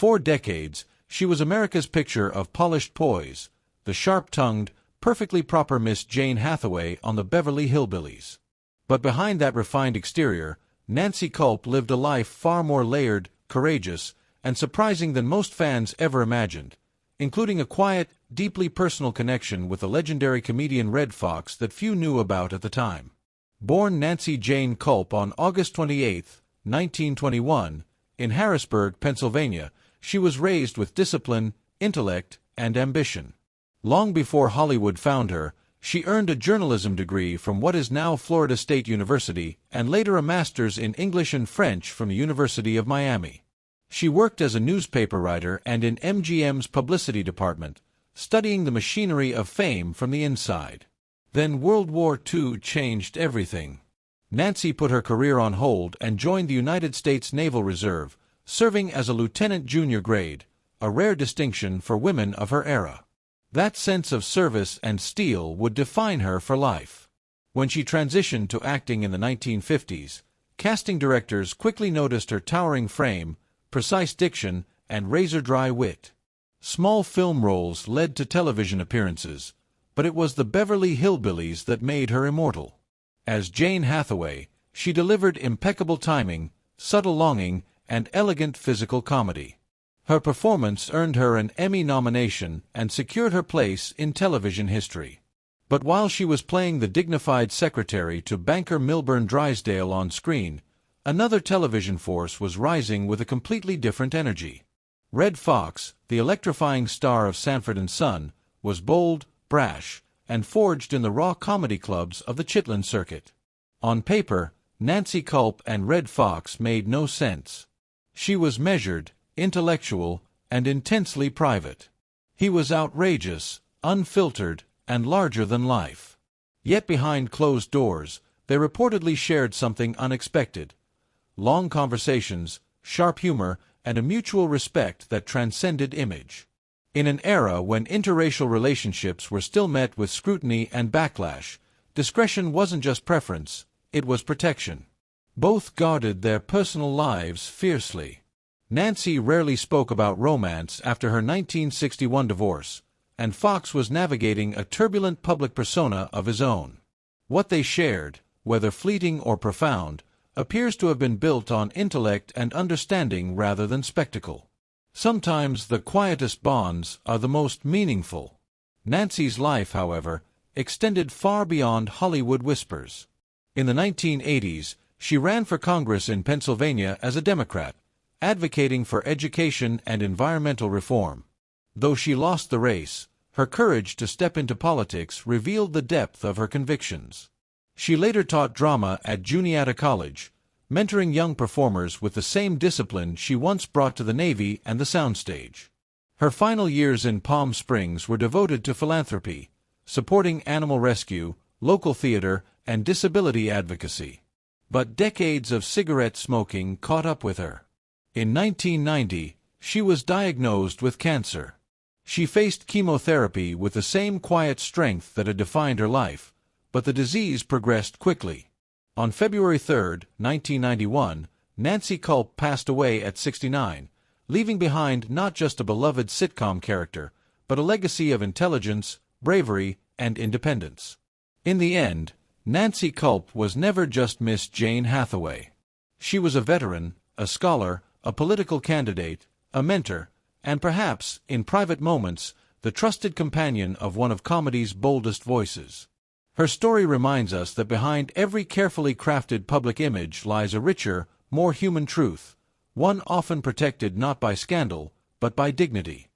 For decades, she was America's picture of polished poise, the sharp-tongued, perfectly proper Miss Jane Hathaway on the Beverly Hillbillies. But behind that refined exterior, Nancy Culp lived a life far more layered, courageous, and surprising than most fans ever imagined, including a quiet, deeply personal connection with the legendary comedian Red Fox that few knew about at the time. Born Nancy Jane Culp on August 28, 1921, in Harrisburg, Pennsylvania, she was raised with discipline, intellect, and ambition. Long before Hollywood found her, she earned a journalism degree from what is now Florida State University and later a master's in English and French from the University of Miami. She worked as a newspaper writer and in MGM's publicity department, studying the machinery of fame from the inside. Then World War II changed everything. Nancy put her career on hold and joined the United States Naval Reserve, serving as a lieutenant junior grade, a rare distinction for women of her era. That sense of service and steel would define her for life. When she transitioned to acting in the 1950s, casting directors quickly noticed her towering frame, precise diction, and razor-dry wit. Small film roles led to television appearances, but it was the Beverly Hillbillies that made her immortal. As Jane Hathaway, she delivered impeccable timing, subtle longing, and elegant physical comedy. Her performance earned her an Emmy nomination and secured her place in television history. But while she was playing the dignified secretary to banker Milburn Drysdale on screen, another television force was rising with a completely different energy. Red Fox, the electrifying star of Sanford and Son, was bold, brash, and forged in the raw comedy clubs of the Chitlin circuit. On paper, Nancy Culp and Red Fox made no sense. She was measured, intellectual, and intensely private. He was outrageous, unfiltered, and larger than life. Yet behind closed doors, they reportedly shared something unexpected: long conversations, sharp humor, and a mutual respect that transcended image. In an era when interracial relationships were still met with scrutiny and backlash, discretion wasn't just preference, it was protection. Both guarded their personal lives fiercely. Nancy rarely spoke about romance after her 1961 divorce, and Fox was navigating a turbulent public persona of his own. What they shared, whether fleeting or profound, appears to have been built on intellect and understanding rather than spectacle. Sometimes the quietest bonds are the most meaningful. Nancy's life, however, extended far beyond Hollywood whispers. In the 1980s, she ran for Congress in Pennsylvania as a Democrat, advocating for education and environmental reform. Though she lost the race, her courage to step into politics revealed the depth of her convictions. She later taught drama at Juniata College, mentoring young performers with the same discipline she once brought to the Navy and the soundstage. Her final years in Palm Springs were devoted to philanthropy, supporting animal rescue, local theater, and disability advocacy. But decades of cigarette smoking caught up with her. In 1990, she was diagnosed with cancer. She faced chemotherapy with the same quiet strength that had defined her life, but the disease progressed quickly. On February 3, 1991, Nancy Culp passed away at 69, leaving behind not just a beloved sitcom character, but a legacy of intelligence, bravery, and independence. In the end, Nancy Culp was never just Miss Jane Hathaway. She was a veteran, a scholar, a political candidate, a mentor, and perhaps, in private moments, the trusted companion of one of comedy's boldest voices. Her story reminds us that behind every carefully crafted public image lies a richer, more human truth, one often protected not by scandal, but by dignity.